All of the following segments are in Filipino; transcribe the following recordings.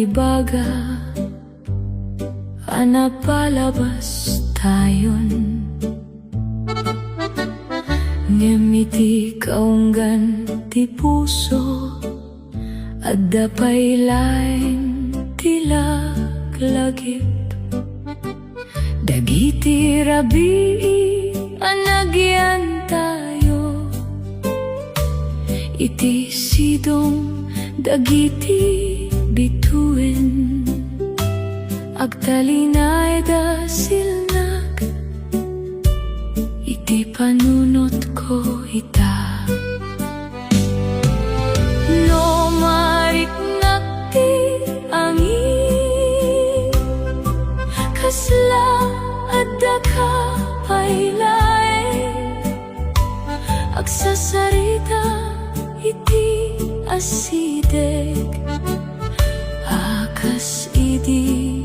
ibaga, palabas tayon. Ngemiti kaunggan ti puso, at dapay lain tilaglagip. Dagiti rabii anagyan tayo, iti sidong dagiti bituin. Agtalinay da silnag, iti panunot ko ita. No mariknak ti angin, kasla adda ka paylae. Agsasarita iti asideg, akas idi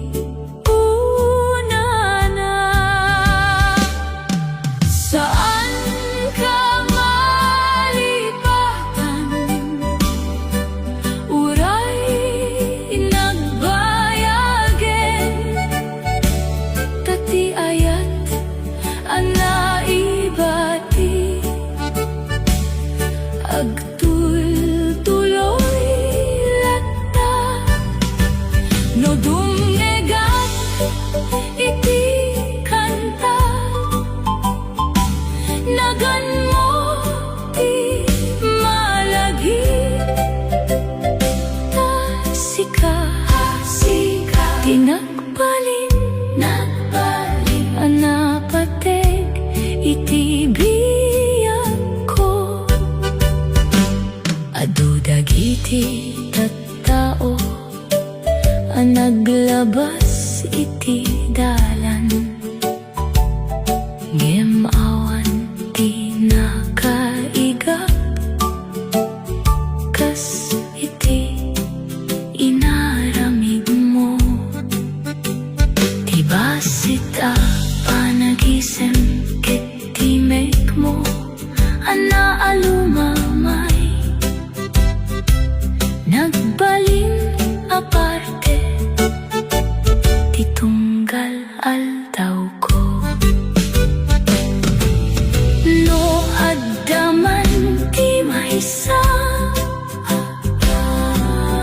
iti tattao, naglabas iti dalan. Ngemawan ti nakaigap, kas iti inaramid mo. Ti basita panagisem ket ti make mo, alumamay. Nagbalin aparte, titunggal aldaw ko. No addaman ti maysa,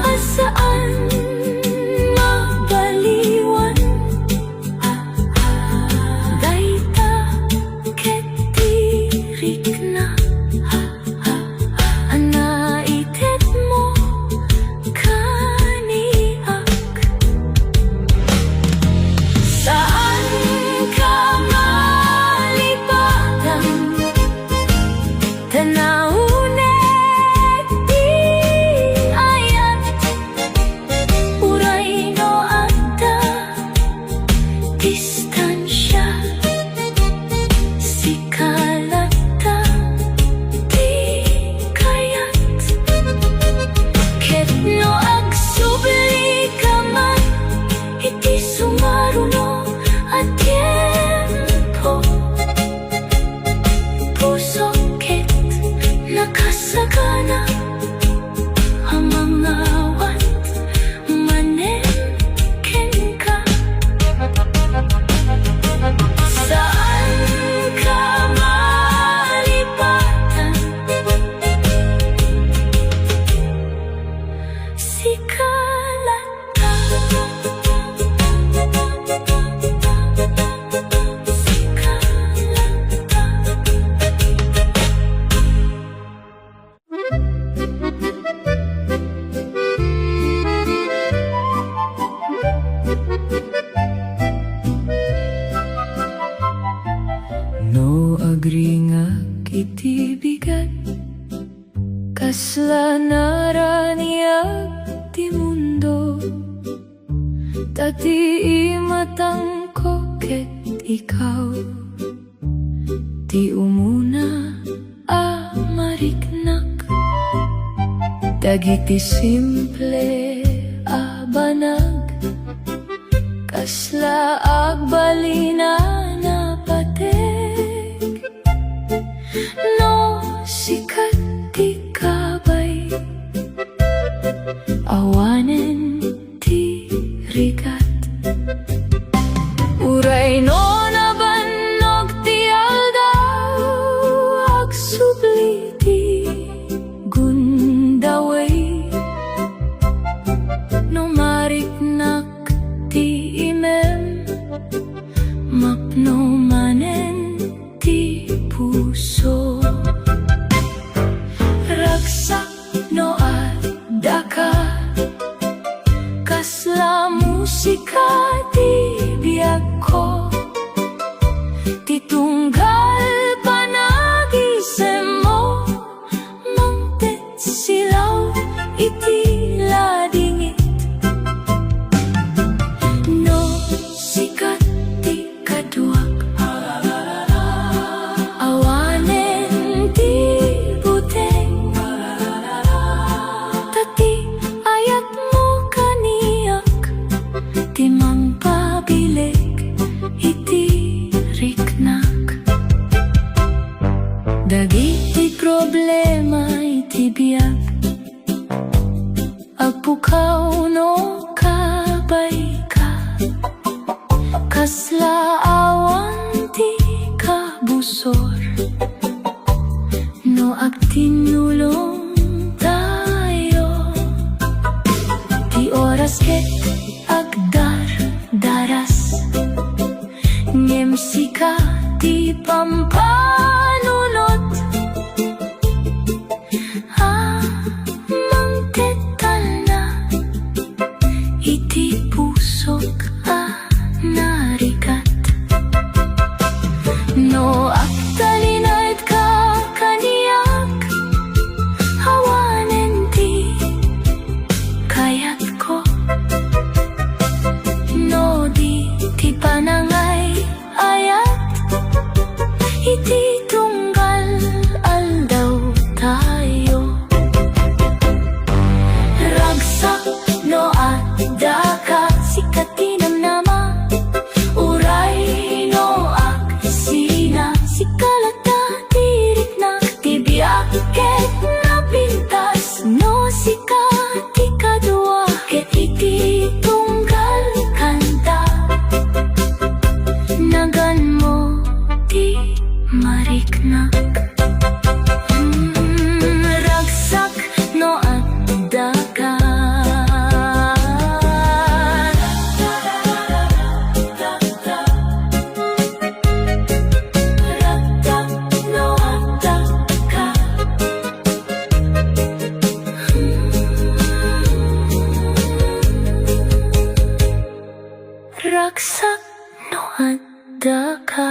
asaan mabaliwan. Dayta ket tirik na, anaitet mo kaniak. Saan ka malipatan, tanawunet di ayat. Uray no adda distansya, sikalata di kayat. Ket no agsubli ka man, iti sumaruno at tiempo. Puso ket nakasagana, amangawat manen ken ka. Saan ka malipatan, sikalata. No agringak iti bigat, kasla naraniag ti mundo. Tati imatang ko ket ikaw, ti umuna mariknak. Dagiti simple banag, kasla agbalina napatek. No sikat ti kabay, awanen ti mapno manen ti puso. Ragsak no adaka kasla musika ti biag ko. Titunggal panagisem mo mangtet silaw iti ladingit. No sikat ti kaduak awanen ti buteng. Tati ayat mo kaniyak timang pabilig iti riknak. Dagiti problema iti biag agpukaw no kabay ka. Kasla awan ti kabusor no agtinulong tayo. Ti oras ket agdar daras ngem sika ti pampanunot. Mangtetal na iti pusok narikat. No agtalinad ka kaniyak hawanen ti kayat ko. No di ti panangay ayat iti tunggal aldaw tayo. Ragsak no adaka sikatinam nama uray no aksina sikalata tirik na tibiak ket napintas. No sikat ti kadua ket iti tunggal kanta. Nagan mo ti mariknak. Ragsak no adaka ragsak no adaka. Ragsak no adaka.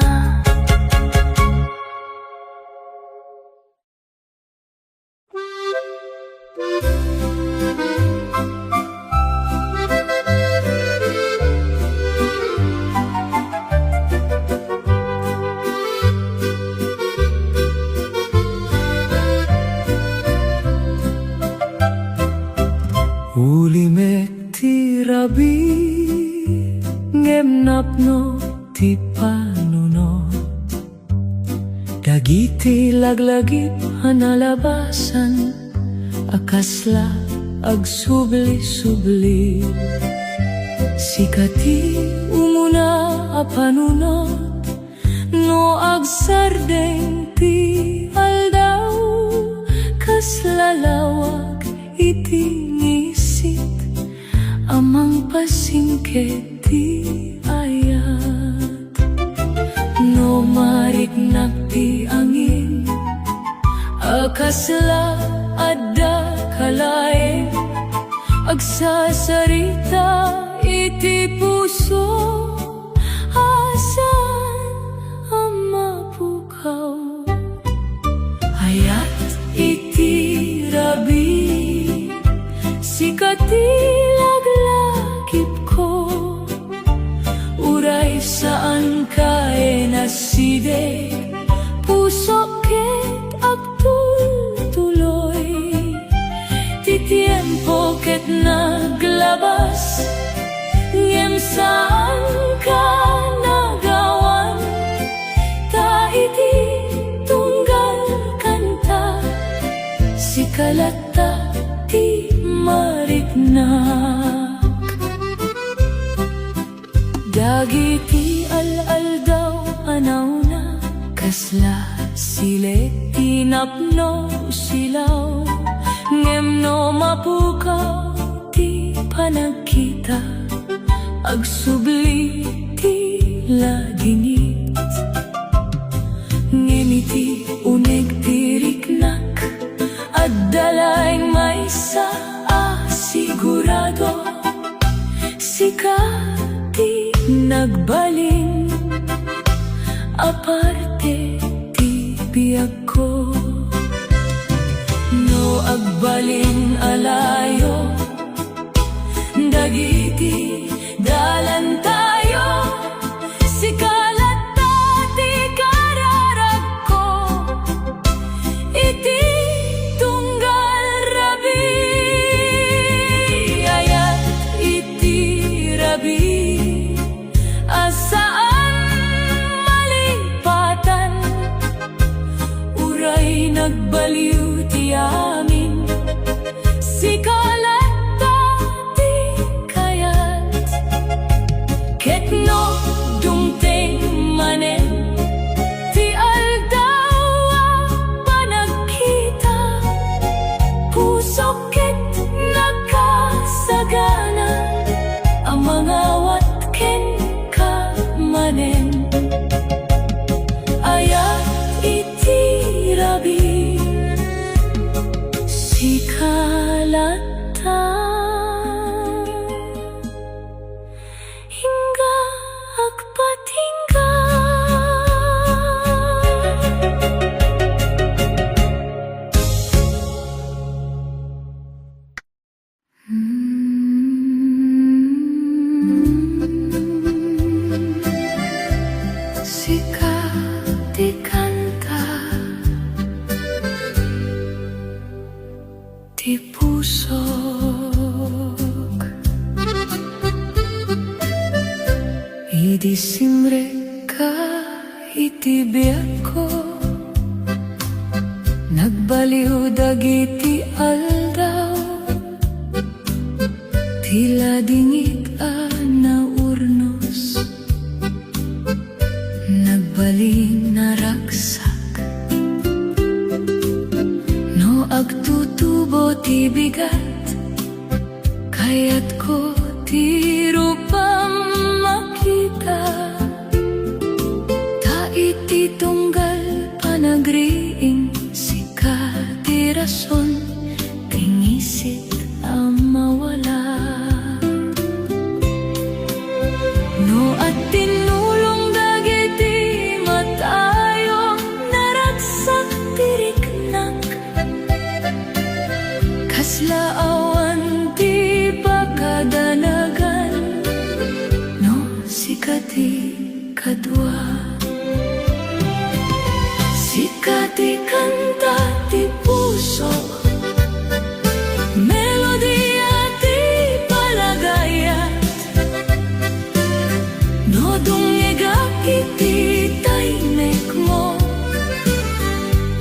Ulimek ti rabi ngem napno ti panuno. Dagiti laglagip hanalabasan akasla agsubli-subli. Sikati umuna a panunot no agsardeng ti aldaw. Kaslalawag iti ngisit amang pasingket ti ayat. No mariknak ti angin akasla adda kalae agsasarita iti puso. Asan ang mapukaw hayat iti rabi. Sikati laglakip ko uray saan ka naside. Puso ket agtuloy ti tiempo ket naglabas. Ngem saan ka nagawan ta iti tunggal kanta. Sikalata ti mariknak. Dagiti al-aldaw anaw na kasla sile tinapno silaw. Ngem no mapukaw ti panagkita agsubli ti ladingit ngimiti uneg tiriknak at dalay may sa sigurado sikati nagbaling aparte ti biyag ko no agbaling alayo dagiti dalan tayo sikalat tati kararag ko iti tunggal rabi ayat iti rabi asaan malipatan uray nagbaliw ti amin sikalat ketno dumteng manen ti aldaw panagkita puso ket nakasagana ang mga watken ka manen ayat iti rabi sikalata hingga agpatingga sikati kanta di pusok idisimre ka itibiyag ko nagbaliw dagiti aldaw tila dingit na urnos nagbaling naraksak no agtutubo ti bigat kayat ko ti rupam makita ta iti tunggal panagriing sikati rason tingisit ang mawala no at tinulong dagiti matayo naragsak tiriknak kaslaawan ti pagkadanagan sikati kadwa sikati kanta ti puso melodiya ti palagayat no dungegak iti taymek mo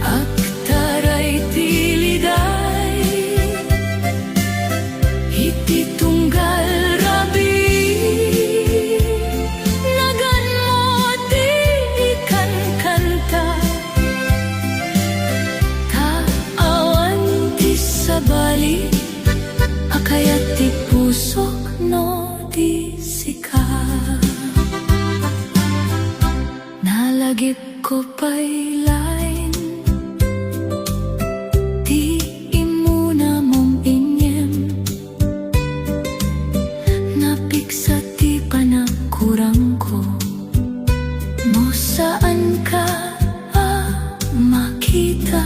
aktaray ti liday iti tunggal rabi bali akayat ti pusok no di sika nalagip ko pa'y lain di imuna mong inyem napiksa ti panagkurang ko mo saan ka makita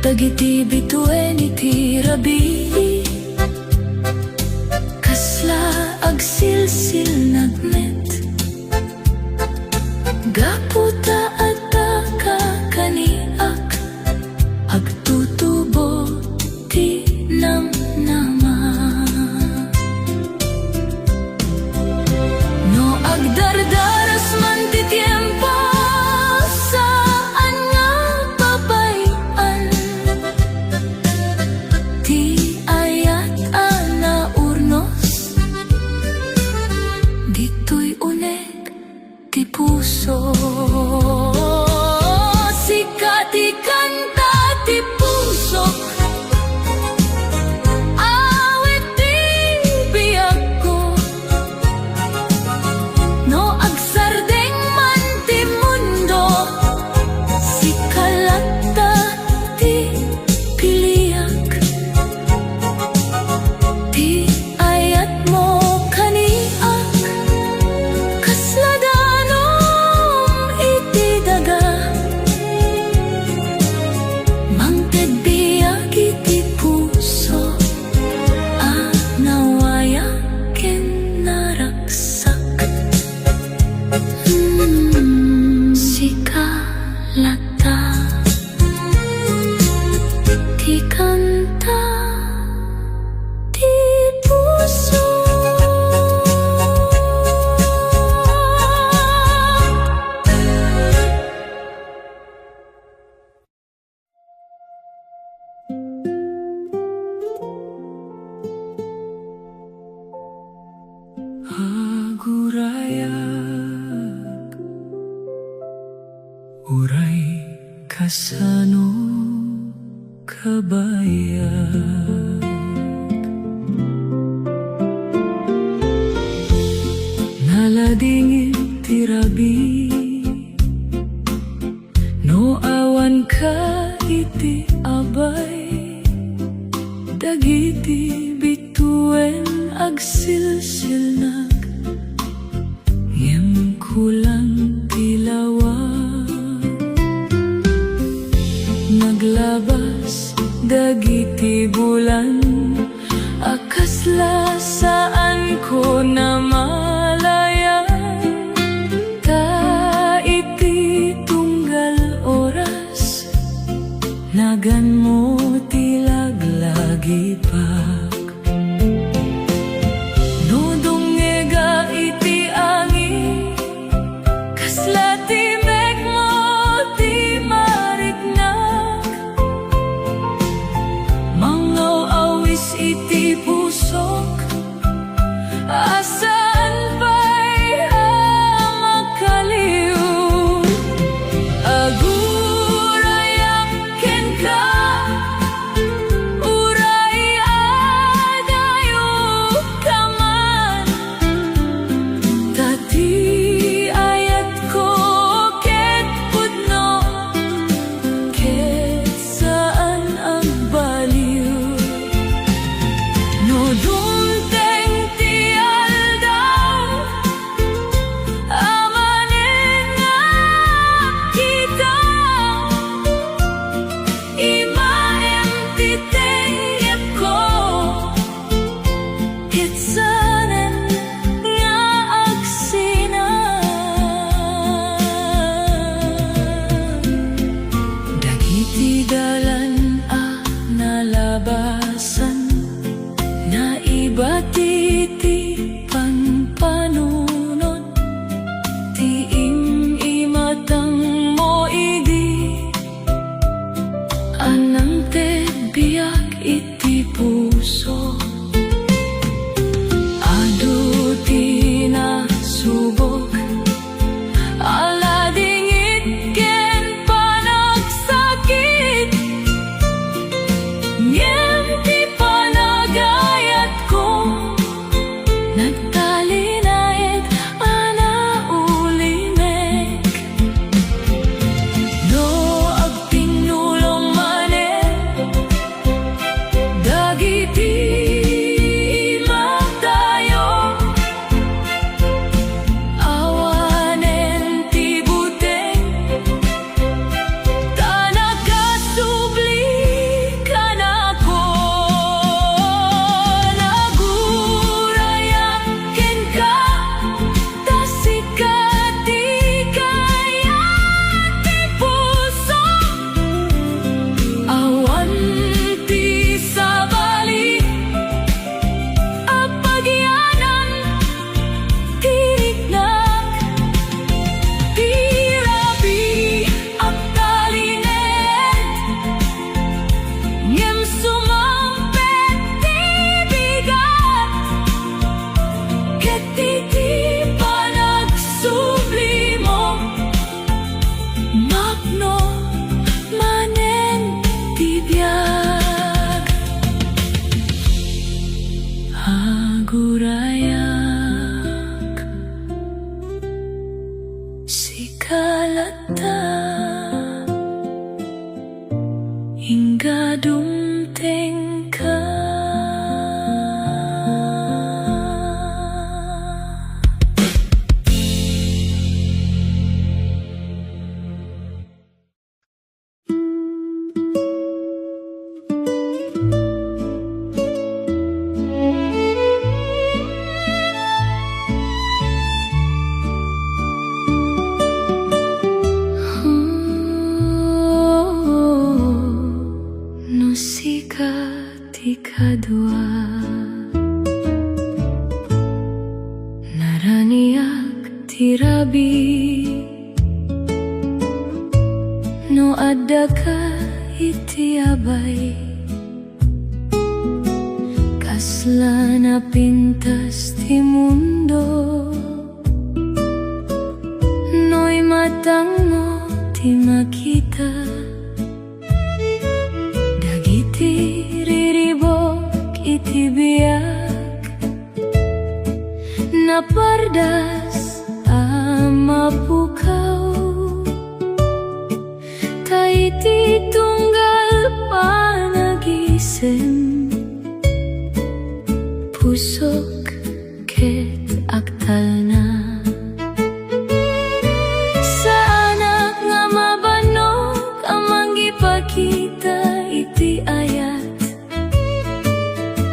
dagiti bituen iti rabi kasla agsilsil nagmet gaputa at kaniak agtutubo ti namnama no agdardaras man ti tiempo saan nga babayan ti ayat na urnos dito'y uneg ti puso sikati kanta ti puso awit ti biyag ko kasano kabayan. Naladingin tirabi no awan ka iti abay, dagiti bituen agsilsilnag ngem kulang tilawag. Naglabas dagiti bulan akasla saan ko na malayan. Ta iti tunggal oras nagan mo tilaglagi pak. No dungega iti angin kasla timek mo ti mariknag. Mangaw awis iti pusok asaan pa'y makaliw. Agurayak ken ka uray adayo kaman. Tati ayat ko ket pudno ket saan ang baliw. No dumteng ti aldaw amanen nga kita imaem ti tengget ko ket sanen nga agsinag. Dagiti dalan nalabasan naibati ti panpanunot ti imatang mo idi anang te biyak iti puso. Adu ti nasubok aladingit ken panagsakit ngem ti panagayat ko nagtalinaed anaulimek. No agtinulong manen dagiti matayo awanen ti buteng tanagkasubli ka nako. Nagurayak ken ka tasikat ti kaya ti puso awan ti sabali apagyanan ti riknag. Tirabi ang talinet ngem sumampet ti bigat ket iti panagsubli mo mapno manen ti biag. Agurayak sikalata hingga dumteng ka. No sikat ikadwa naraniak tirabi no adda ka iti abay kasla na pintas ti mundo. No'y matang mo ti makita pardas mapukaw taiti tunggal panagisem pusok ket aktal na sa anak nga mabanok amang gipakita iti ayat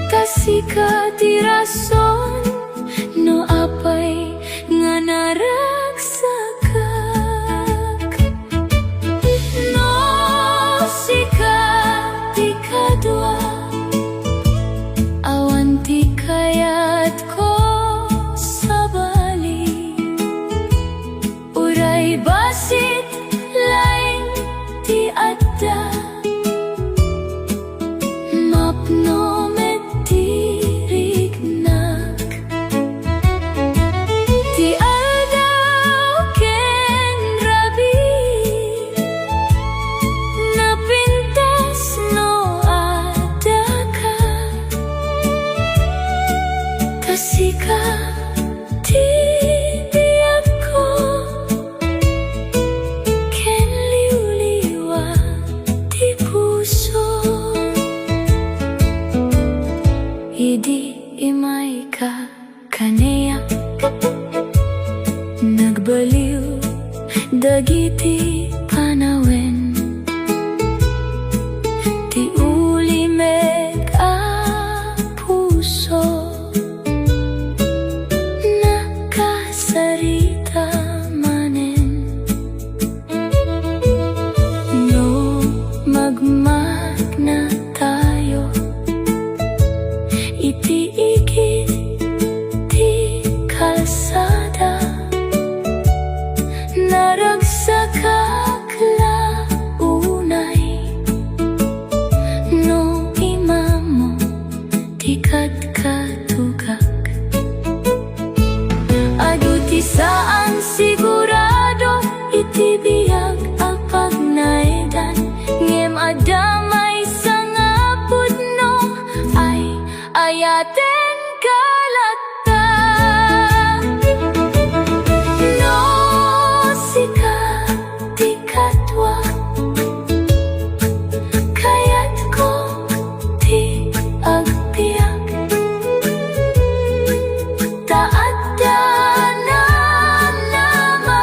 kasika ti rason no apay nga naragsakak no sika ti kadwa awan ti kayat ko sa bali uray basit lain ti adda mapno met tirignak ti aldaw ken rabi napintas no adda ka kasika ti biyak ko ken liwliwa ti puso idi imay ka kaneyak nagbaliw dagiti panawen ti ulimek a puso nakasarita manen no magmag na tayo iti ikit ti kalsada naragsakak launay no imamo ti katkatugak adu ti saan sigurado iti biyag apag naedan ngem adamay sa ngapud no ay ayaten kalata no sika ti katwa kayat ko ti agbiag taadda na nama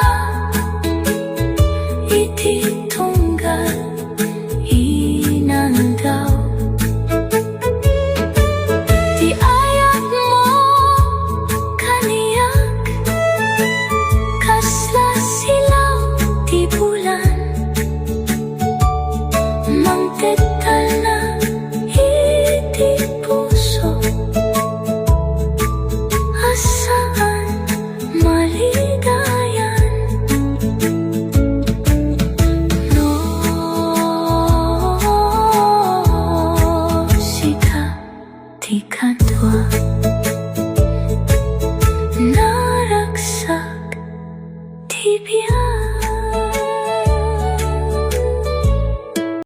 iti tunggal inandaw ti ayak mo kaniyak kasla silaw ti bulan mangtetal na iti puso asaan maligayan no sika ti kadwa naragsak ti biyak